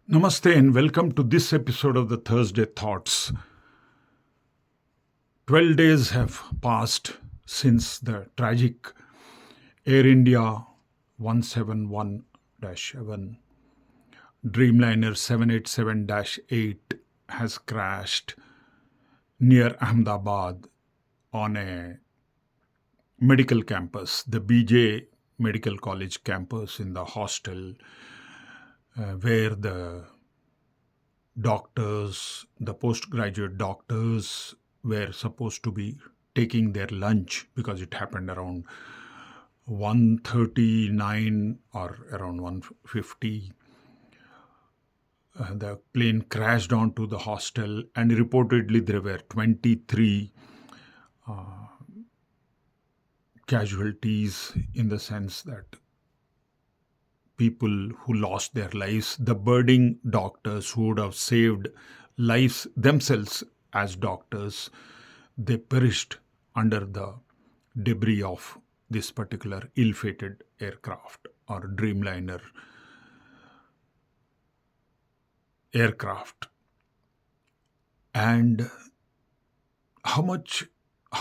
Namaste and welcome to this episode of the Thursday Thoughts. 12 days have passed since the tragic Air India 171 7 Dreamliner 787 8 has crashed near Ahmedabad on a medical campus, the BJ Medical College campus in the hostel where the doctors, the postgraduate doctors, were supposed to be taking their lunch because it happened around 1:39 or around 1:50. The plane crashed onto the hostel, and reportedly there were 23 casualties, in the sense that people who lost their lives, the budding doctors who would have saved lives themselves as doctors, they perished under the debris of this particular ill-fated aircraft or Dreamliner aircraft. And how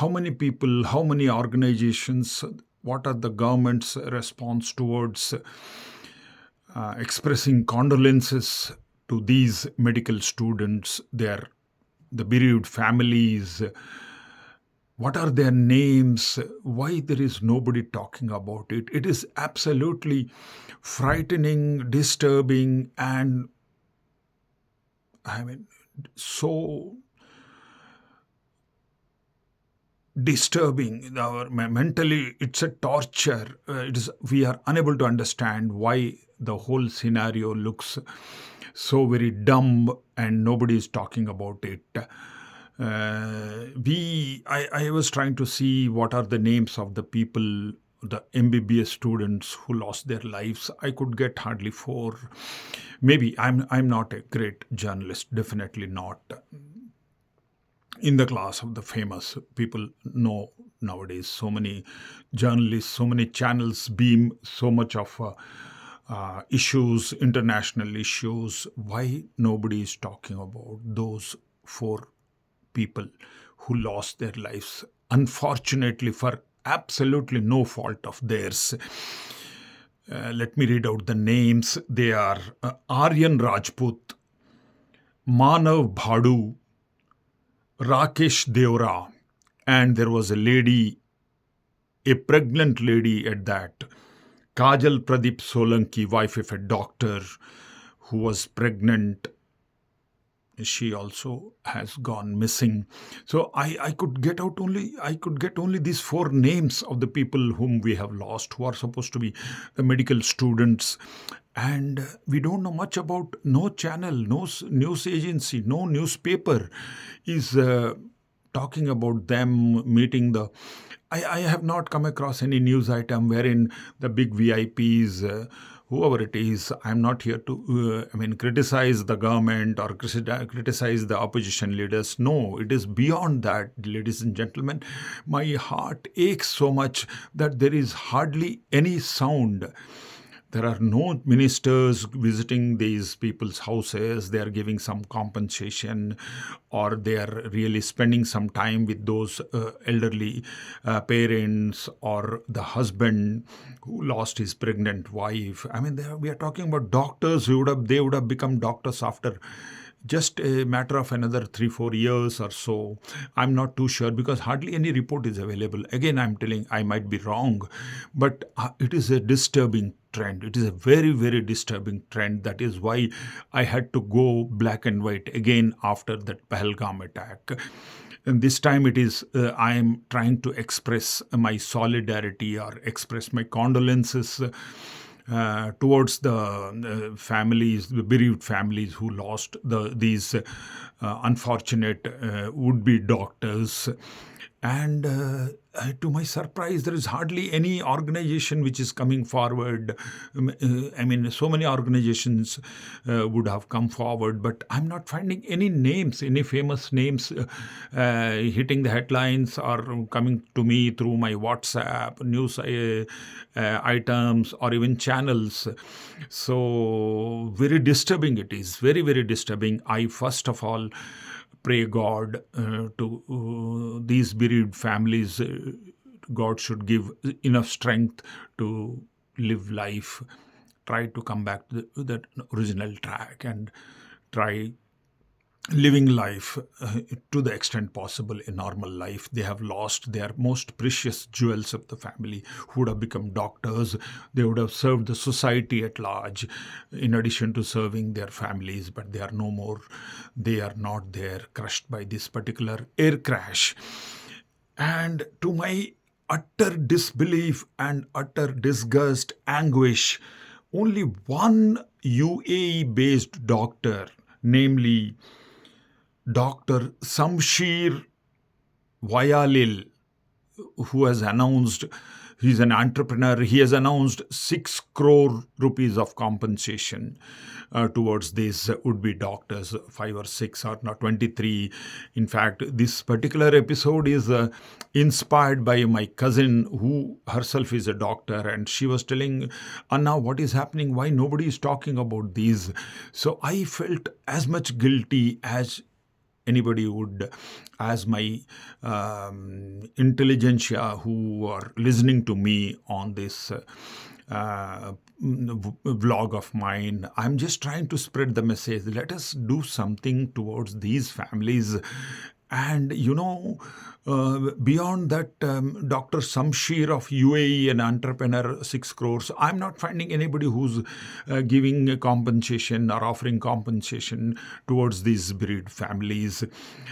many people, how many organizations, what are the government's response towards expressing condolences to these medical students, the bereaved families? What are their names? Why there is nobody talking about it? It is absolutely frightening, disturbing, and so disturbing. Mentally, it's a torture. We are unable to understand why the whole scenario looks so very dumb and nobody is talking about it. I was trying to see what are the names of the people, the MBBS students who lost their lives. I could get hardly four. Maybe I'm not a great journalist, definitely not in the class of the famous. People know nowadays, so many journalists, so many channels beam so much of issues, international issues. Why nobody is talking about those four people who lost their lives, unfortunately, for absolutely no fault of theirs? Let me read out the names. They are Aryan Rajput, Manav Bhadu, Rakesh Deora, and there was a lady, a pregnant lady at that, Kajal Pradeep Solanki, wife of a doctor who was pregnant. She also has gone missing. So I could get only these four names of the people whom we have lost, who are supposed to be the medical students. And we don't know much about, no channel, no news agency, no newspaper is talking about them meeting the. I have not come across any news item wherein the big VIPs, whoever it is, I'm not here to, criticize the government or criticize the opposition leaders. No, it is beyond that, ladies and gentlemen. My heart aches so much that there is hardly any sound. There are no ministers visiting these people's houses. They are giving some compensation, or they are really spending some time with those elderly parents or the husband who lost his pregnant wife. We are talking about doctors who would have become doctors after just a matter of another 3-4 years or so. I'm not too sure because hardly any report is available. Again, I'm telling, I might be wrong, but it is a disturbing trend. It is a very, very disturbing trend. That is why I had to go black and white again after that Pahalgam attack. And this time it is, I am trying to express my solidarity or express my condolences towards the families, the bereaved families who lost these unfortunate would-be doctors. And to my surprise, there is hardly any organization which is coming forward. I mean, so many organizations would have come forward, but I'm not finding any names, any famous names hitting the headlines or coming to me through my WhatsApp news items or even channels. So, very disturbing it is. Very, very disturbing. I first of all pray God to these bereaved families. God should give enough strength to live life, try to come back to that original track and try living life to the extent possible, a normal life. They have lost their most precious jewels of the family who would have become doctors. They would have served the society at large in addition to serving their families, but they are no more. They are not there, crushed by this particular air crash. And to my utter disbelief and utter disgust, anguish, only one UAE based doctor, namely Dr. Samshir Wayalil, who has announced he's an entrepreneur. He has announced 6 crore rupees of compensation towards these would-be doctors, 5 or 6 or not 23. In fact, this particular episode is inspired by my cousin who herself is a doctor, and she was telling, Anna, what is happening? Why nobody is talking about these? So I felt as much guilty as anybody would, as my intelligentsia who are listening to me on this vlog of mine. I'm just trying to spread the message. Let us do something towards these families. And, beyond that, Dr. Samshir of UAE, an entrepreneur, 6 crores, I'm not finding anybody who's giving compensation or offering compensation towards these bereaved families.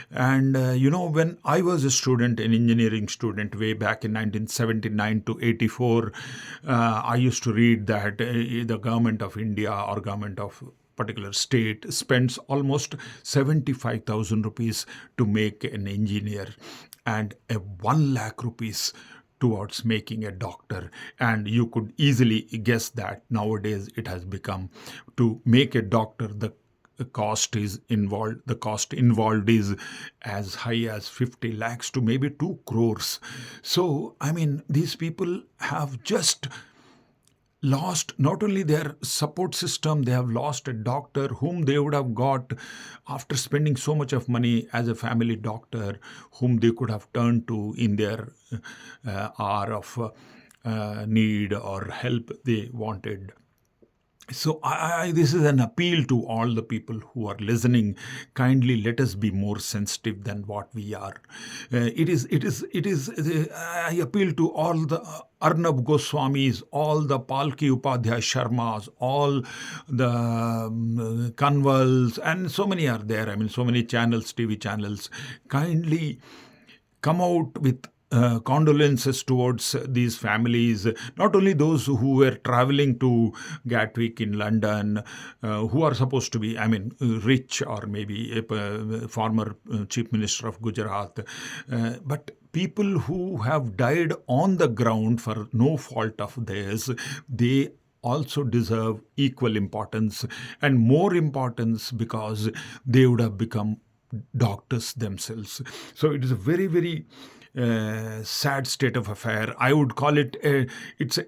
And, when I was a student, an engineering student, way back in 1979 to 84, I used to read that the government of India or government of particular state spends almost 75,000 rupees to make an engineer and a 1 lakh rupees towards making a doctor. And you could easily guess that nowadays it has become, to make a doctor, the cost involved is as high as 50 lakhs to maybe 2 crores. So, I mean, these people have just lost not only their support system, they have lost a doctor whom they would have got after spending so much of money as a family doctor, whom they could have turned to in their hour of need or help they wanted. So this is an appeal to all the people who are listening. Kindly let us be more sensitive than what we are. It is. I appeal to all the Arnab Goswamis, all the Palki Upadhyay Sharmas, all the Kanwals, and so many are there. I mean, so many channels, TV channels. Kindly come out with condolences towards these families, not only those who were traveling to Gatwick in London, who are supposed to be, I mean, rich, or maybe a former chief minister of Gujarat, but people who have died on the ground for no fault of theirs. They also deserve equal importance and more importance because they would have become doctors themselves. So it is a very, very sad state of affair. I would call it it's a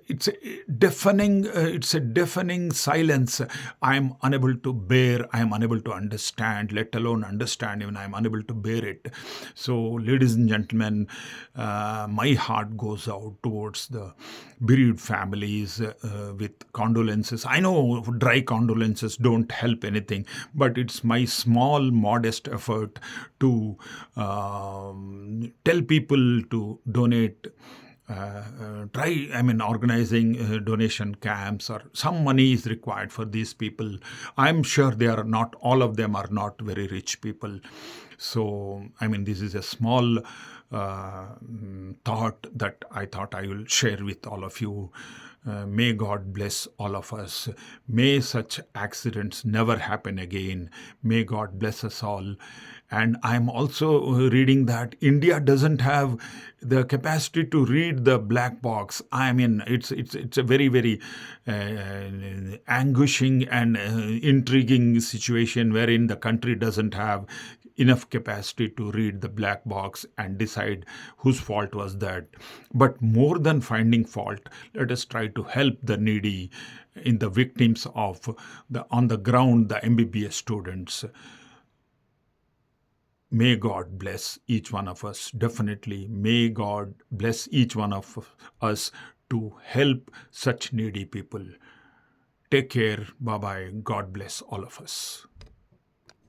deafening silence. I am unable to bear. I am unable to understand. Let alone understand. Even I am unable to bear it. So, ladies and gentlemen, my heart goes out towards the bereaved families with condolences. I know dry condolences don't help anything, but it's my small, modest effort to tell people to donate. Organizing donation camps, or some money is required for these people. I'm sure they are not, all of them are not very rich people. So, I mean, this is a small thought that I thought I will share with all of you. May God bless all of us. May such accidents never happen again. May God bless us all. And I'm also reading that India doesn't have the capacity to read the black box. I mean, it's a very very anguishing and intriguing situation wherein the country doesn't have enough capacity to read the black box and decide whose fault was that. But more than finding fault, let us try to help the needy in the victims of the on the ground, the MBBS students. May God bless each one of us. Definitely, may God bless each one of us to help such needy people. Take care. Bye bye. God bless all of us.